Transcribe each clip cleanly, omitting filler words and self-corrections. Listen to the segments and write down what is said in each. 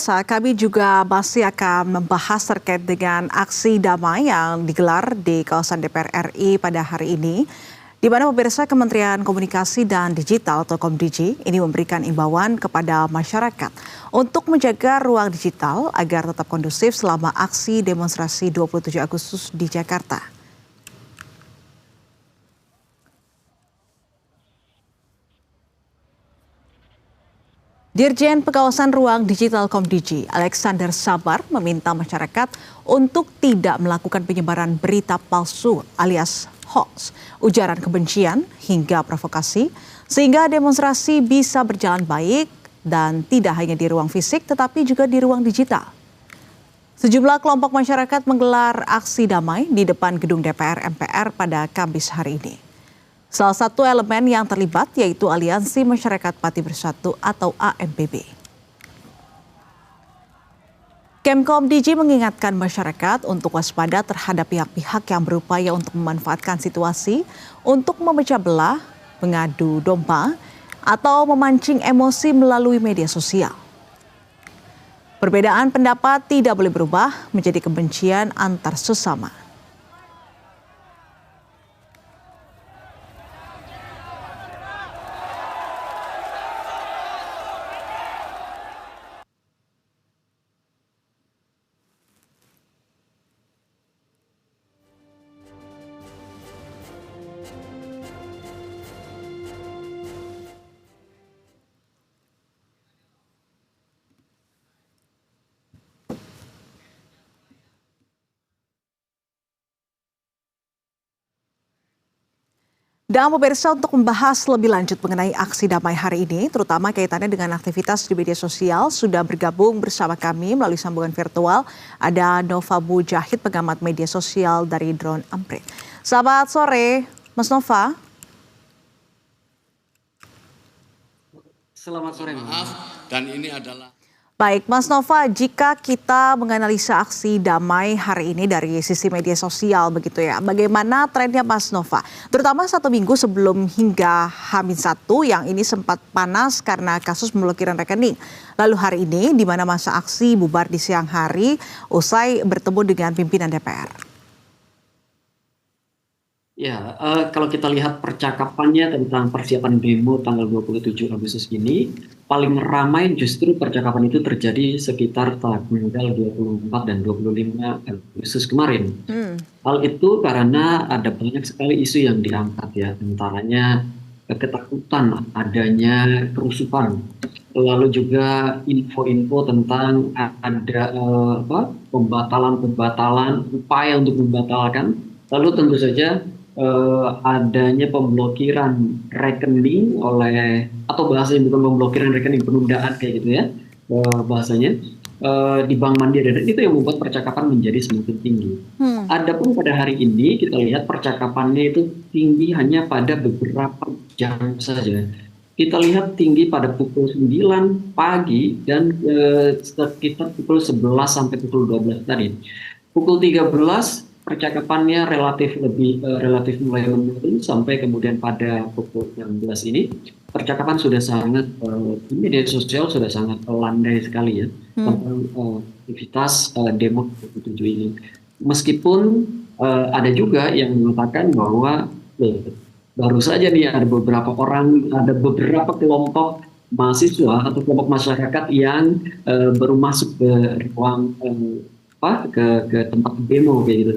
pemirsa, kami juga masih akan membahas terkait dengan aksi damai yang digelar di kawasan DPR RI pada hari ini, di mana pemirsa Kementerian Komunikasi dan Digital atau Komdigi ini memberikan imbauan kepada masyarakat untuk menjaga ruang digital agar tetap kondusif selama aksi demonstrasi 27 Agustus di Jakarta. Dirjen Pengawasan Ruang Digital Komdigi, Alexander Sabar, meminta masyarakat untuk tidak melakukan penyebaran berita palsu alias hoax, ujaran kebencian hingga provokasi, sehingga demonstrasi bisa berjalan baik dan tidak hanya di ruang fisik tetapi juga di ruang digital. Sejumlah kelompok masyarakat menggelar aksi damai di depan gedung DPR MPR pada Kamis hari ini. Salah satu elemen yang terlibat yaitu Aliansi Masyarakat Pati Bersatu atau AMPB. Kemkomdigi mengingatkan masyarakat untuk waspada terhadap pihak-pihak yang berupaya untuk memanfaatkan situasi untuk memecah belah, mengadu domba, atau memancing emosi melalui media sosial. Perbedaan pendapat tidak boleh berubah menjadi kebencian antar sesama. Dan pemirsa, untuk membahas lebih lanjut mengenai aksi damai hari ini, terutama kaitannya dengan aktivitas di media sosial, sudah bergabung bersama kami melalui sambungan virtual. Ada Nova Mujahid, pengamat media sosial dari Drone Emprit. Selamat sore, Mas Nova. Selamat sore, maaf. Dan ini adalah... Baik, Mas Nova, jika kita menganalisa aksi damai hari ini dari sisi media sosial begitu ya, bagaimana trennya Mas Nova? Terutama 1 minggu sebelum hingga H-1 yang ini sempat panas karena kasus pemblokiran rekening. Lalu hari ini di mana masa aksi bubar di siang hari usai bertemu dengan pimpinan DPR. Ya, kalau kita lihat percakapannya tentang persiapan demo tanggal 27 Agustus ini, paling ramai justru percakapan itu terjadi sekitar tanggal 24 dan 25 Agustus kemarin. Hal itu karena ada banyak sekali isu yang diangkat ya, antaranya ketakutan adanya kerusuhan, lalu juga info-info tentang ada pembatalan-pembatalan, upaya untuk membatalkan, lalu tentu saja adanya pemblokiran rekening oleh, atau bahasanya bukan pemblokiran rekening, penundaan kayak gitu ya bahasanya, di Bank Mandiri, dan itu yang membuat percakapan menjadi semakin tinggi. Adapun pada hari ini kita lihat percakapannya itu tinggi hanya pada beberapa jam saja. Kita lihat tinggi pada pukul 9 pagi dan sekitar pukul 11 sampai pukul 12 tadi. Pukul 13 percakapannya relatif mulai menurun sampai kemudian pada pukul 16 ini percakapan sudah sangat di media sosial sudah sangat landai sekali ya tentang aktivitas demo 27 ini. Meskipun ada juga yang mengatakan bahwa baru saja nih ada beberapa kelompok mahasiswa atau kelompok masyarakat yang baru masuk ke ruang ke tempat demo kayak gitu.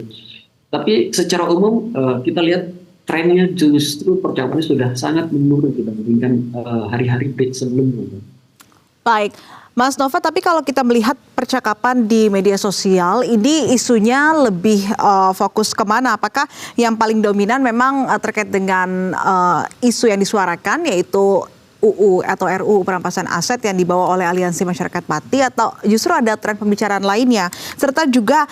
Tapi secara umum kita lihat trennya justru percakapannya sudah sangat menurun dibandingkan hari-hari sebelumnya. Baik, Mas Nova, tapi kalau kita melihat percakapan di media sosial, ini isunya lebih fokus kemana? Apakah yang paling dominan memang terkait dengan isu yang disuarakan, yaitu UU atau RUU perampasan aset yang dibawa oleh Aliansi Masyarakat Pati, atau justru ada tren pembicaraan lainnya? Serta juga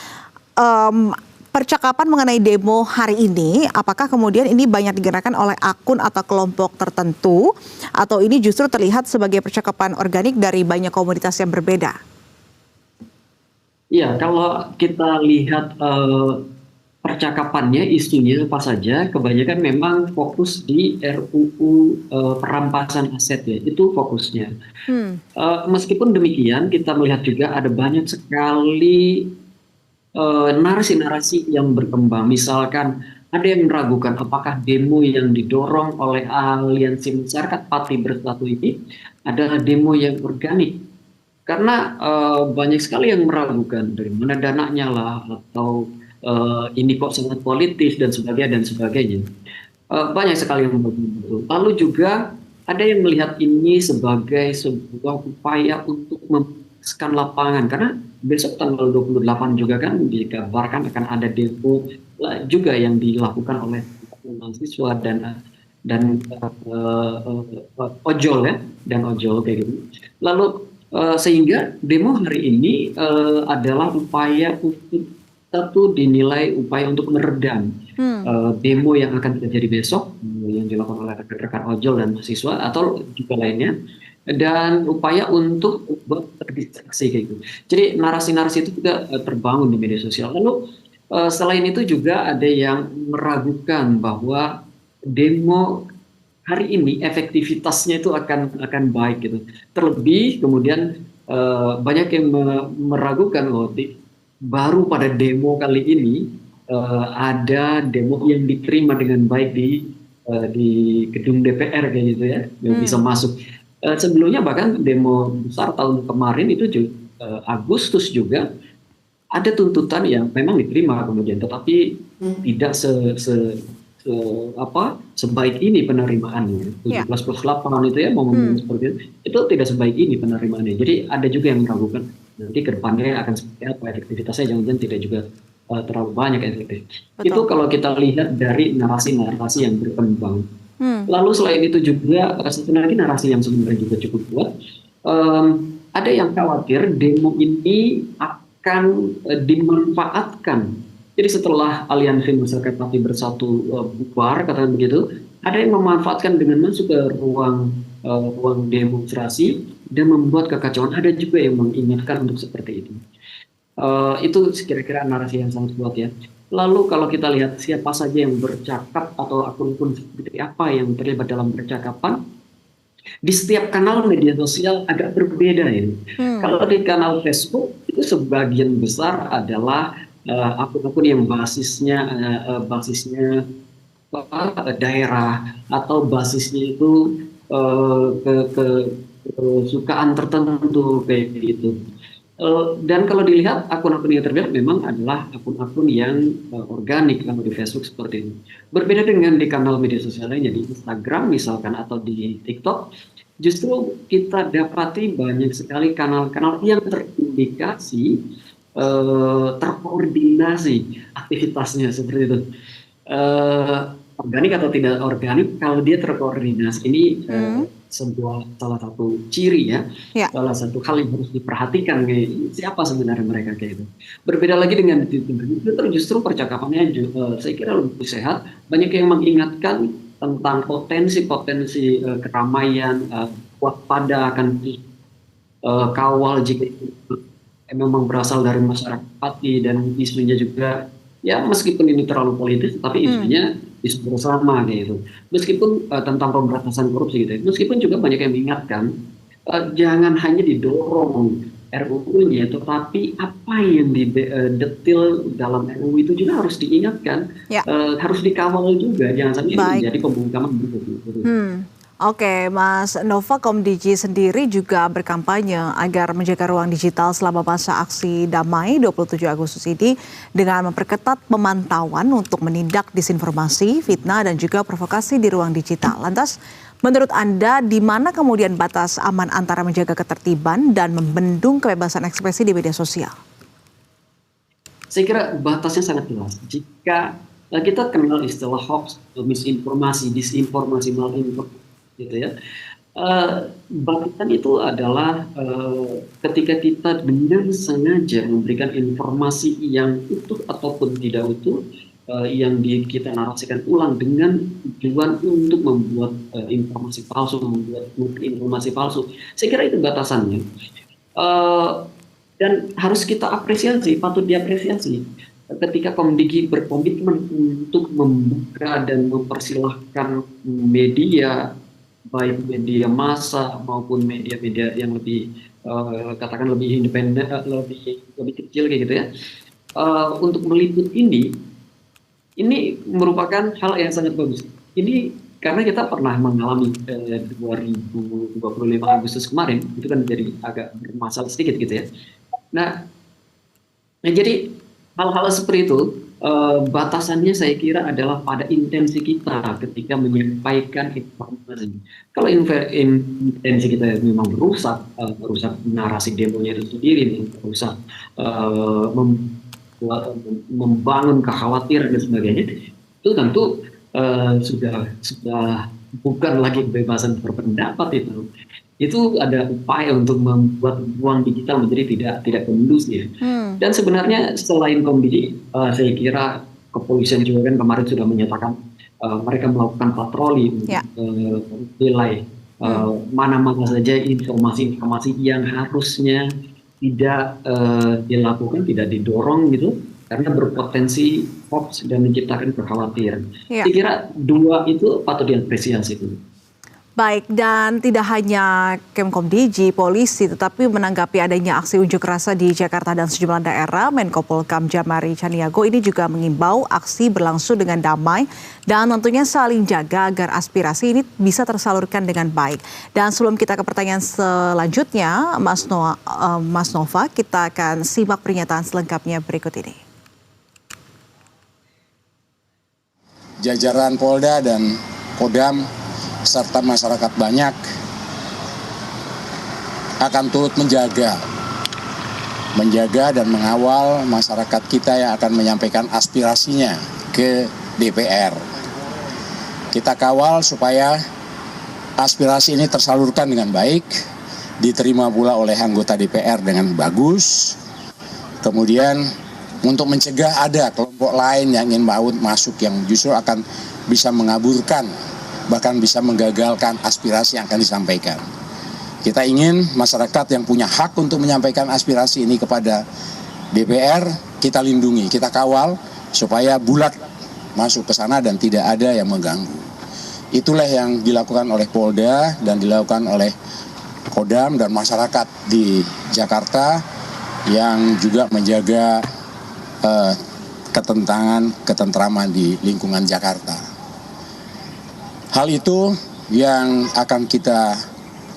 percakapan mengenai demo hari ini, apakah kemudian ini banyak digerakkan oleh akun atau kelompok tertentu, atau ini justru terlihat sebagai percakapan organik dari banyak komunitas yang berbeda? Iya, kalau kita lihat percakapannya, isunya apa saja, kebanyakan memang fokus di RUU perampasan aset ya, itu fokusnya. Hmm. Meskipun demikian, kita melihat juga ada banyak sekali narasi-narasi yang berkembang. Misalkan ada yang meragukan apakah demo yang didorong oleh Aliansi Masyarakat Pati Bersatu ini adalah demo yang organik. Karena banyak sekali yang meragukan dari mana dananya lah, atau ini kok sangat politis dan sebagainya dan sebagainya. Banyak sekali yang begitu. Lalu juga ada yang melihat ini sebagai sebuah upaya untuk memuaskan lapangan, karena besok tanggal 28 juga kan dikabarkan akan ada demo juga yang dilakukan oleh mahasiswa dan ojol ya, dan ojol kayak gitu. Lalu sehingga demo hari ini adalah upaya untuk, satu, dinilai upaya untuk meredam Hmm. demo yang akan terjadi besok, yang dilakukan oleh rekan-rekan ojol dan mahasiswa atau juga lainnya, dan upaya untuk membuat terdistraksi kayak gitu. Jadi narasi-narasi itu juga terbangun di media sosial. Lalu selain itu juga ada yang meragukan bahwa demo hari ini efektivitasnya itu akan baik gitu. Terlebih kemudian banyak yang meragukan loh, baru pada demo kali ini ada demo yang diterima dengan baik di gedung DPR kayak gitu ya, yang bisa Hmm. masuk. Sebelumnya bahkan demo besar tahun kemarin itu juga, Agustus juga ada tuntutan yang memang diterima kemudian, tetapi tidak sebaik ini penerimaannya. Ya. 17+8 itu ya, momen-momen Hmm. seperti itu tidak sebaik ini penerimaannya. Jadi ada juga yang meragukan nanti ke depannya akan seperti apa efektivitasnya, jangan-jangan tidak juga terlalu banyak efektif. Itu Betul. kalau kita lihat dari narasi-narasi yang berkembang. Hmm. Lalu selain itu juga satu lagi narasi yang sebenarnya juga cukup kuat. Ada yang khawatir demo ini akan dimanfaatkan. Jadi setelah Aliansi Masyarakat Pati Bersatu bubar, katakan begitu, ada yang memanfaatkan dengan masuk ke ruang demonstrasi dan membuat kekacauan. Ada juga yang mengingatkan untuk seperti itu. Itu kira-kira narasi yang sangat kuat ya. Lalu kalau kita lihat siapa saja yang bercakap atau akun-akun seperti apa yang terlibat dalam percakapan, di setiap kanal media sosial agak berbeda ini. Hmm. Kalau di kanal Facebook itu sebagian besar adalah akun-akun yang basisnya daerah, atau basisnya itu kesukaan tertentu kayak gitu. Dan kalau dilihat akun-akun yang terlihat memang adalah akun-akun yang organik kalau di Facebook seperti ini. Berbeda dengan di kanal media sosial lainnya, di Instagram misalkan atau di TikTok, justru kita dapati banyak sekali kanal-kanal yang terindikasi terkoordinasi aktivitasnya seperti itu. eh, Organik atau tidak organik, kalau dia terkoordinasi ini Hmm. salah satu ciri ya, Ya. salah satu hal yang harus diperhatikan, kayak siapa sebenarnya mereka kayak itu. Berbeda lagi dengan di Twitter, justru percakapannya saya kira lebih sehat, banyak yang mengingatkan tentang potensi-potensi keramaian, waspada akan kawal jika itu memang berasal dari masyarakat Pati, dan isunya juga ya meskipun ini terlalu politis tapi Hmm. isunya isu bersama gitu. Meskipun tentang pemberantasan korupsi gitu ya. Meskipun juga banyak yang mengingatkan jangan hanya didorong RUU-nya, tetapi apa yang detail dalam RUU itu juga harus diingatkan, Ya. harus dikawal juga, jangan sampai ini Baik. menjadi pembungkaman gitu. Hmm. Oke, Mas Nova, Komdiji sendiri juga berkampanye agar menjaga ruang digital selama masa aksi damai 27 Agustus ini dengan memperketat pemantauan untuk menindak disinformasi, fitnah, dan juga provokasi di ruang digital. Lantas, menurut Anda, di mana kemudian batas aman antara menjaga ketertiban dan membendung kebebasan ekspresi di media sosial? Saya kira batasnya sangat jelas. Jika kita kenal istilah hoax, misinformasi, disinformasi, malinformasi, gitu ya. Batasan itu adalah ketika kita dengan sengaja memberikan informasi yang utuh ataupun tidak utuh, yang kita narasikan ulang dengan tujuan untuk membuat informasi palsu, membuat informasi palsu. Saya kira itu batasannya. Eh, dan harus kita apresiasi, patut diapresiasi. ketika Komdigi berkomitmen untuk membuka dan mempersilahkan media, baik media massa maupun media-media yang lebih katakan lebih independen, lebih kecil kayak gitu ya, untuk meliput ini merupakan hal yang sangat bagus. Ini karena kita pernah mengalami 2025 Agustus kemarin, itu kan jadi agak bermasalah sedikit gitu ya. Nah, jadi hal-hal seperti itu batasannya saya kira adalah pada intensi kita ketika menyampaikan informasi. Kalau intensi kita memang merusak narasi demonya itu sendiri, merusak membangun kekhawatiran dan sebagainya, itu tentu sudah bukan lagi kebebasan berpendapat itu ada upaya untuk membuat ruang digital menjadi tidak kondusif. Dan sebenarnya selain Komdigi, saya kira kepolisian juga kan kemarin sudah menyatakan mereka melakukan patroli untuk menilai mana-mana saja informasi-informasi yang harusnya tidak dilakukan, tidak didorong gitu, karena berpotensi hoax dan menciptakan kekhawatiran. Saya kira dua itu patut diapresiasi dulu. Baik, dan tidak hanya Kemkomdigi, polisi, tetapi menanggapi adanya aksi unjuk rasa di Jakarta dan sejumlah daerah, Menko Polhukam Djamari Caniago ini juga mengimbau aksi berlangsung dengan damai dan tentunya saling jaga agar aspirasi ini bisa tersalurkan dengan baik. Dan sebelum kita ke pertanyaan selanjutnya, Mas Nova, kita akan simak pernyataan selengkapnya berikut ini. Jajaran Polda dan Kodam serta masyarakat banyak akan turut menjaga dan mengawal masyarakat kita yang akan menyampaikan aspirasinya ke DPR. Kita kawal supaya aspirasi ini tersalurkan dengan baik, diterima pula oleh anggota DPR dengan bagus. Kemudian untuk mencegah ada kelompok lain yang ingin masuk yang justru akan bisa mengaburkan, bahkan bisa menggagalkan aspirasi yang akan disampaikan. Kita ingin masyarakat yang punya hak untuk menyampaikan aspirasi ini kepada DPR, kita lindungi, kita kawal supaya bulat masuk ke sana dan tidak ada yang mengganggu. Itulah yang dilakukan oleh Polda dan dilakukan oleh Kodam dan masyarakat di Jakarta yang juga menjaga ketentraman di lingkungan Jakarta. Hal itu yang akan kita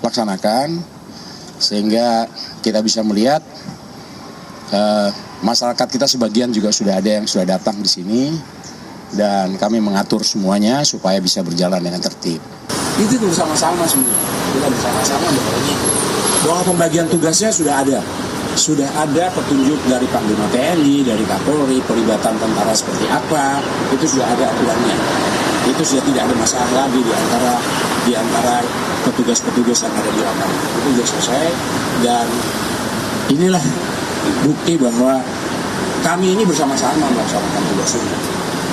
laksanakan sehingga kita bisa melihat masyarakat kita sebagian juga sudah ada yang sudah datang di sini dan kami mengatur semuanya supaya bisa berjalan dengan tertib. Itu bersama-sama semua, kita bersama-sama bahwa pembagian tugasnya sudah ada. Sudah ada petunjuk dari Panglima TNI, dari Kapolri, pelibatan tentara seperti apa, itu sudah ada aturannya. Itu sudah tidak ada masalah lagi di antara petugas-petugas yang ada di lapangan. Itu sudah selesai dan inilah bukti bahwa kami ini bersama-sama melaksanakan tugas ini.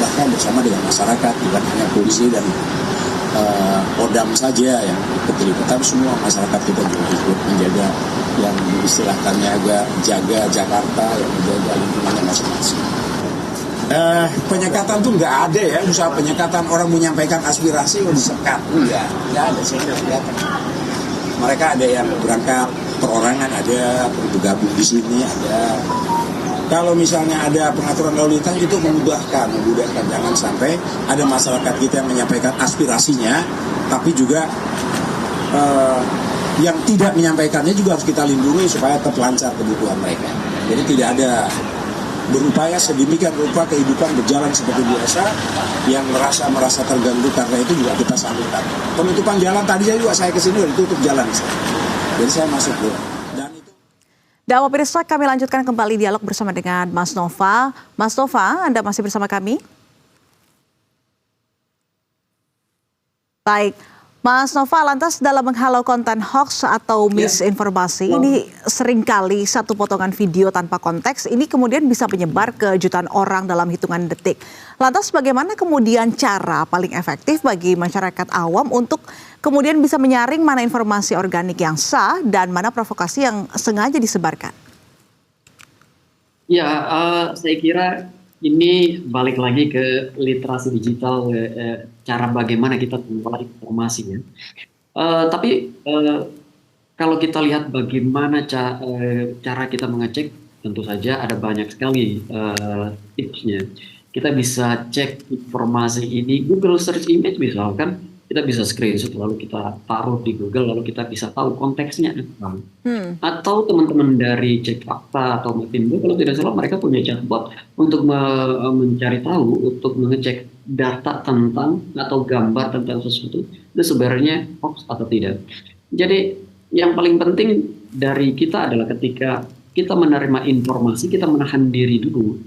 Bahkan bersama dengan masyarakat, bukan hanya polisi dan Kodam saja yang terlibat, tapi semua masyarakat kita juga ikut menjaga yang istilahkannya agak jaga Jakarta, yang menjaga lingkungannya masing-masing. Penyekatan tuh nggak ada ya, usaha penyekatan orang menyampaikan aspirasi disekat, nggak ada, saya nggak kelihatan. Mereka ada yang berangkat perorangan, ada bergabung di sini, ada. Kalau misalnya ada pengaturan lalu lintas itu memudahkan, jangan sampai ada masyarakat kita yang menyampaikan aspirasinya, tapi juga yang tidak menyampaikannya juga harus kita lindungi supaya tetap lancar kebutuhan mereka. Jadi tidak ada berupaya sedemikian rupa kehidupan berjalan seperti biasa, yang merasa terganggu karena itu juga kita salurkan. Penutupan jalan tadi saya kesini udah ditutup jalan, jadi saya masuk dulu. Dan pemirsa, kami lanjutkan kembali dialog bersama dengan Mas Nova. Mas Nova, Anda masih bersama kami? Baik, Mas Nova, lantas dalam menghalau konten hoax atau misinformasi, ini seringkali satu potongan video tanpa konteks, ini kemudian bisa menyebar ke jutaan orang dalam hitungan detik. Lantas bagaimana kemudian cara paling efektif bagi masyarakat awam untuk kemudian bisa menyaring mana informasi organik yang sah dan mana provokasi yang sengaja disebarkan? Ya, saya kira ini balik lagi ke literasi digital, cara bagaimana kita mengolah informasi ya. Tapi kalau kita lihat bagaimana cara kita mengecek, tentu saja ada banyak sekali tipsnya. Kita bisa cek informasi ini Google Search Image misalkan, kita bisa screenshot lalu kita taruh di Google lalu kita bisa tahu konteksnya apa. Atau teman-teman dari Cek Fakta atau Mavindo kalau tidak salah mereka punya chatbot untuk mencari tahu, untuk mengecek data tentang atau gambar tentang sesuatu itu sebenarnya hoax atau tidak. Jadi yang paling penting dari kita adalah ketika kita menerima informasi, kita menahan diri dulu.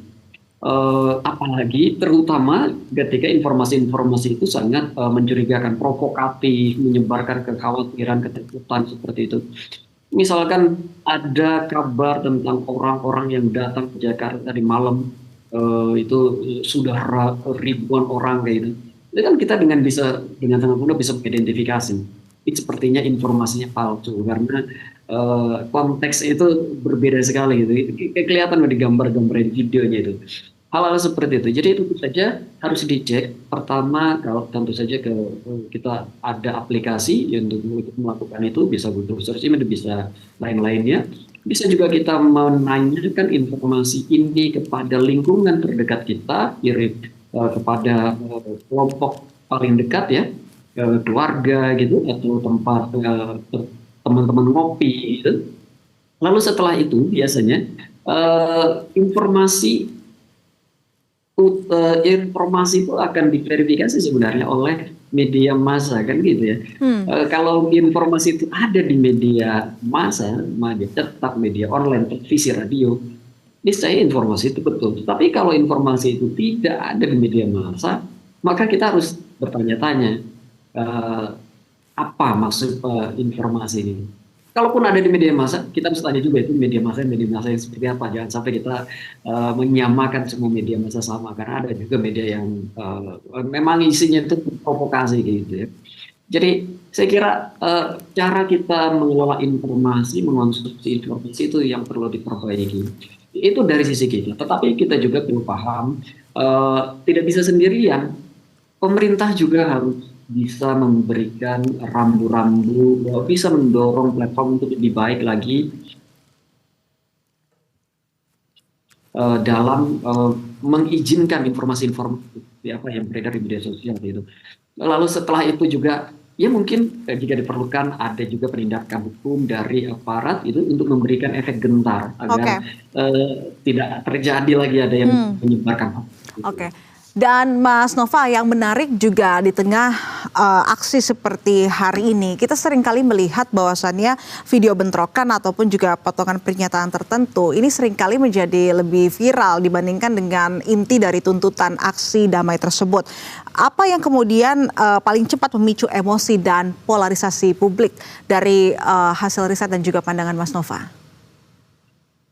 Apalagi terutama ketika informasi-informasi itu sangat mencurigakan, provokatif, menyebarkan kekhawatiran, ketakutan seperti itu. Misalkan ada kabar tentang orang-orang yang datang ke Jakarta di malam, itu sudah ribuan orang kayak gitu. Itu kan kita dengan sangat mudah bisa mengidentifikasi. Ini sepertinya informasinya palsu karena konteks itu berbeda sekali gitu. Kelihatan di gambar-gambar di videonya itu. Hal-hal seperti itu. Jadi itu saja harus dicek. Pertama, kalau tentu saja kita ada aplikasi yang untuk melakukan itu, bisa Google Search Image, bisa lain-lainnya. Bisa juga kita menanyakan informasi ini kepada lingkungan terdekat kita, kirim kepada kelompok paling dekat ya, keluarga gitu, atau tempat teman-teman ngopi gitu. Lalu setelah itu biasanya informasi itu akan diverifikasi sebenarnya oleh media massa kan gitu ya. Kalau informasi itu ada di media massa, media cetak, media online, televisi, radio, niscaya informasi itu betul. Tapi kalau informasi itu tidak ada di media massa, maka kita harus bertanya-tanya apa maksud informasi ini. Kalaupun ada di media massa, kita harus tanya juga itu media massa yang seperti apa. Jangan sampai kita menyamakan semua media massa sama, karena ada juga media yang memang isinya itu provokasi gitu ya. Jadi saya kira cara kita mengelola informasi, mengonsumsi informasi itu yang perlu diperbaiki. Itu dari sisi kita. Tetapi kita juga perlu paham tidak bisa sendirian. Pemerintah juga harus bisa memberikan rambu-rambu, bisa mendorong platform untuk lebih baik lagi dalam mengizinkan informasi-informasi apa yang beredar di media sosial itu. Lalu setelah itu juga ya mungkin jika diperlukan ada juga penindakan hukum dari aparat itu untuk memberikan efek gentar agar tidak terjadi lagi ada yang menyebarkan hoax. Oke. Dan Mas Nova, yang menarik juga di tengah aksi seperti hari ini, kita seringkali melihat bahwasannya video bentrokan ataupun juga potongan pernyataan tertentu ini seringkali menjadi lebih viral dibandingkan dengan inti dari tuntutan aksi damai tersebut. Apa yang kemudian paling cepat memicu emosi dan polarisasi publik dari hasil riset dan juga pandangan Mas Nova?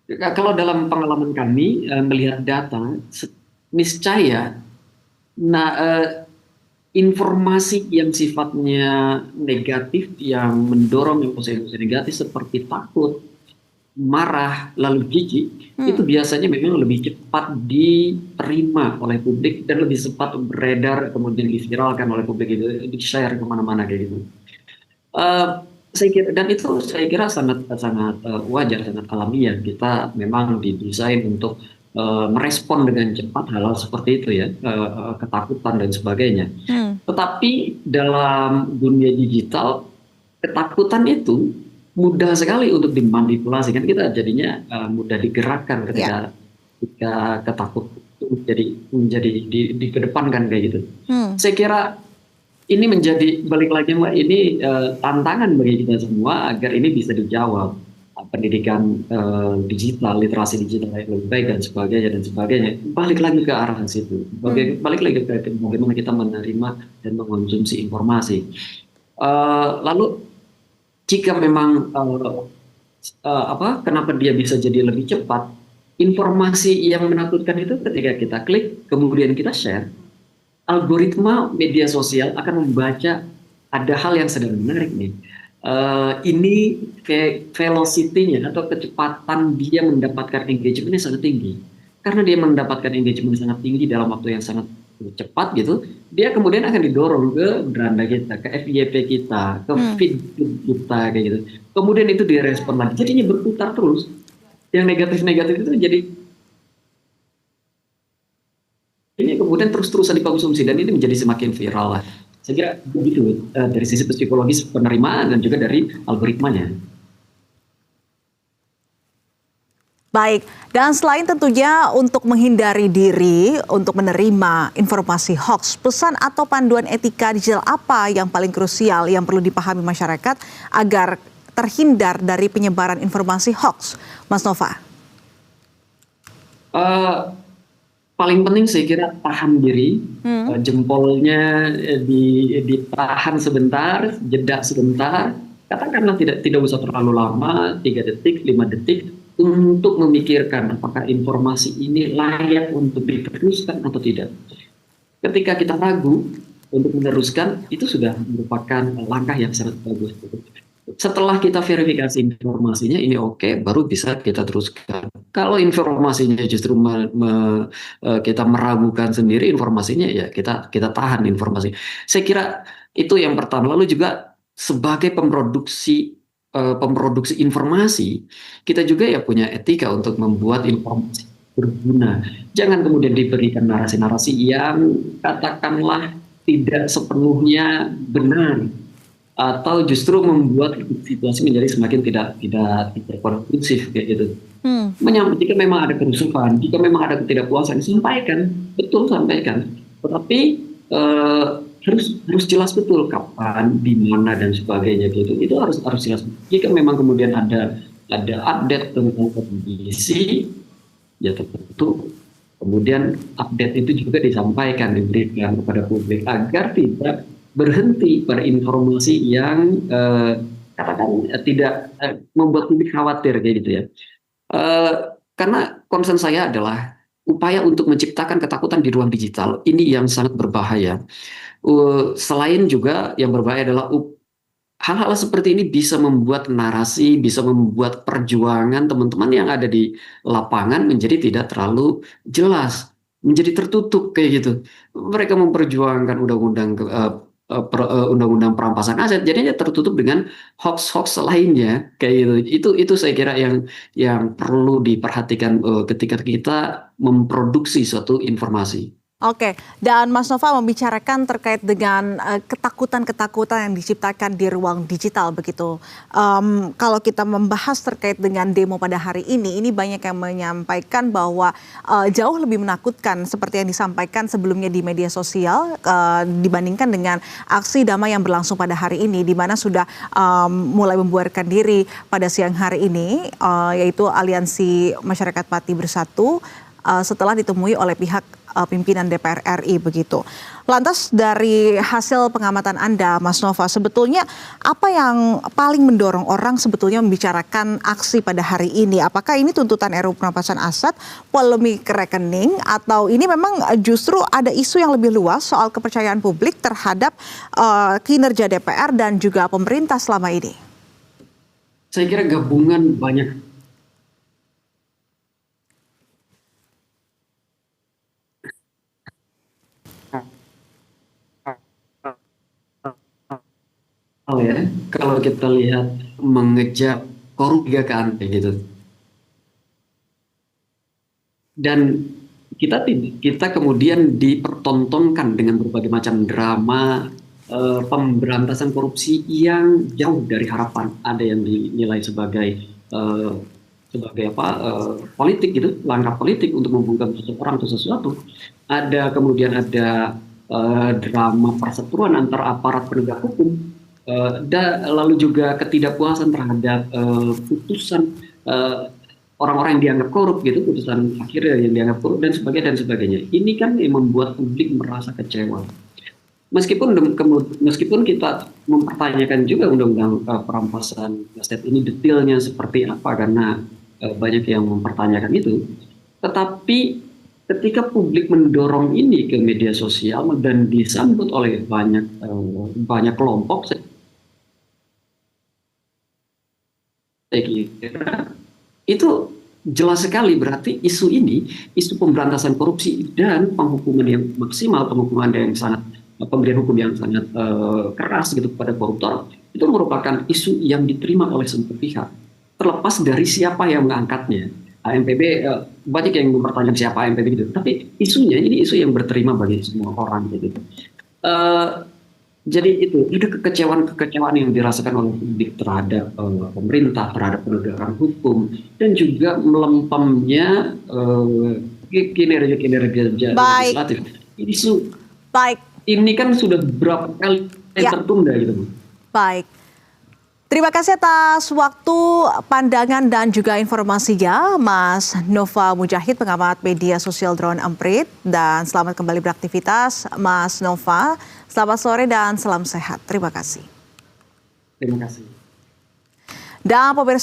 Kalau dalam pengalaman kami melihat data, niscaya informasi yang sifatnya negatif, yang mendorong emosi negatif seperti takut, marah, lalu jijik, itu biasanya memang lebih cepat diterima oleh publik dan lebih cepat beredar, kemudian diviralkan oleh publik, itu di-share kemana-mana kayak gitu. Saya kira, dan itu saya kira sangat wajar, sangat alamiah. Kita memang didesain untuk merespon dengan cepat hal-hal seperti itu ya, ketakutan dan sebagainya. Tetapi dalam dunia digital, ketakutan itu mudah sekali untuk dimanipulasi, kan kita jadinya mudah digerakkan ketika ketakutan menjadi dikedepankan kayak gitu. Saya kira ini menjadi, balik lagi Mbak, ini tantangan bagi kita semua agar ini bisa dijawab. Pendidikan digital, literasi digital yang lebih baik dan sebagainya, balik lagi ke arah situ, balik lagi ke bagaimana kita menerima dan mengonsumsi informasi. Lalu jika memang kenapa dia bisa jadi lebih cepat, informasi yang menakutkan itu ketika kita klik kemudian kita share, algoritma media sosial akan membaca ada hal yang sedang menarik nih. Ini velocity-nya atau kecepatan dia mendapatkan engagement-nya sangat tinggi. karena dia mendapatkan engagement sangat tinggi dalam waktu yang sangat cepat gitu, dia kemudian akan didorong ke beranda kita, ke FYP kita, ke feed kita kayak gitu. Kemudian itu direspon lagi, jadinya berputar terus. Yang negatif-negatif itu jadi ini kemudian terus-terusan dikonsumsi dan ini menjadi semakin viral lah. Saya kira begitu dari sisi psikologis penerimaan dan juga dari algoritmanya. Baik, dan selain tentunya untuk menghindari diri untuk menerima informasi hoax, pesan atau panduan etika digital apa yang paling krusial yang perlu dipahami masyarakat agar terhindar dari penyebaran informasi hoax, Mas Nova? Paling penting saya kira tahan diri, jempolnya ditahan sebentar, jeda sebentar, katakanlah tidak usah terlalu lama, 3 detik, 5 detik, untuk memikirkan apakah informasi ini layak untuk diteruskan atau tidak. Ketika kita ragu untuk meneruskan, itu sudah merupakan langkah yang sangat bagus. Setelah kita verifikasi informasinya ini oke, baru bisa kita teruskan. Kalau informasinya justru kita meragukan sendiri informasinya, ya kita tahan informasi. Saya kira itu yang pertama. Lalu juga sebagai pemroduksi informasi, kita juga ya punya etika untuk membuat informasi berguna. Jangan kemudian diberikan narasi-narasi yang katakanlah tidak sepenuhnya benar, atau justru membuat situasi menjadi semakin tidak kondusif kayak gitu. Jika memang ada kerusuhan, jika memang ada ketidakpuasan, sampaikan, betul sampaikan. Tetapi harus jelas betul kapan, di mana dan sebagainya gitu. Itu harus jelas. Jika memang kemudian ada update tentang kondisi, ya tentu kemudian update itu juga disampaikan, diberikan kepada publik agar tidak berhenti pada informasi yang katakan tidak membuat publik khawatir kayak gitu ya. Karena concern saya adalah upaya untuk menciptakan ketakutan di ruang digital ini yang sangat berbahaya. Selain juga yang berbahaya adalah hal-hal seperti ini bisa membuat narasi, bisa membuat perjuangan teman-teman yang ada di lapangan menjadi tidak terlalu jelas, menjadi tertutup kayak gitu. Mereka memperjuangkan undang-undang perampasan aset, jadinya tertutup dengan hoax-hoax lainnya kayak gitu. Itu saya kira yang perlu diperhatikan ketika kita memproduksi suatu informasi. Oke, dan Mas Nova membicarakan terkait dengan ketakutan-ketakutan yang diciptakan di ruang digital begitu. Kalau kita membahas terkait dengan demo pada hari ini banyak yang menyampaikan bahwa jauh lebih menakutkan seperti yang disampaikan sebelumnya di media sosial dibandingkan dengan aksi damai yang berlangsung pada hari ini, di mana sudah mulai membuarkan diri pada siang hari ini, yaitu Aliansi Masyarakat Pati Bersatu, setelah ditemui oleh pihak pimpinan DPR RI begitu. Lantas dari hasil pengamatan Anda, Mas Nova, sebetulnya apa yang paling mendorong orang sebetulnya membicarakan aksi pada hari ini? Apakah ini tuntutan RUU perampasan aset, polemik rekening, atau ini memang justru ada isu yang lebih luas soal kepercayaan publik terhadap kinerja DPR dan juga pemerintah selama ini? Saya kira gabungan banyak ya, kalau kita lihat mengejar korupsi kayak gitu, dan kita kemudian dipertontonkan dengan berbagai macam drama pemberantasan korupsi yang jauh dari harapan. Ada yang dinilai sebagai politik gitu, langkah politik untuk membungkam seseorang atau sesuatu. Kemudian ada drama perseteruan antara aparat penegak hukum, lalu juga ketidakpuasan terhadap putusan orang-orang yang dianggap korup gitu, putusan akhirnya yang dianggap korup dan sebagainya. Ini kan yang membuat publik merasa kecewa. Meskipun kita mempertanyakan juga undang-undang perampasan aset ini detailnya seperti apa, karena banyak yang mempertanyakan itu, tetapi ketika publik mendorong ini ke media sosial dan disambut oleh banyak kelompok, saya kira itu jelas sekali berarti isu ini, isu pemberantasan korupsi dan penghukuman yang maksimal, pemberian hukum yang sangat keras gitu kepada koruptor, itu merupakan isu yang diterima oleh semua pihak, terlepas dari siapa yang mengangkatnya. AMPB, banyak yang mempertanyakan siapa AMPB gitu, tapi isunya ini isu yang berterima bagi semua orang gitu. Jadi itu ada kekecewaan yang dirasakan oleh publik terhadap pemerintah, terhadap penegakan hukum, dan juga melempemnya kinerja legislatif. Isu ini kan sudah berapa kali tertunda gitu. Baik. Terima kasih atas waktu, pandangan, dan juga informasinya, Mas Nova Mujahid, pengamat media sosial Drone Emprit. Dan selamat kembali beraktivitas, Mas Nova. Selamat sore dan salam sehat. Terima kasih. Terima kasih. Dan pemirsa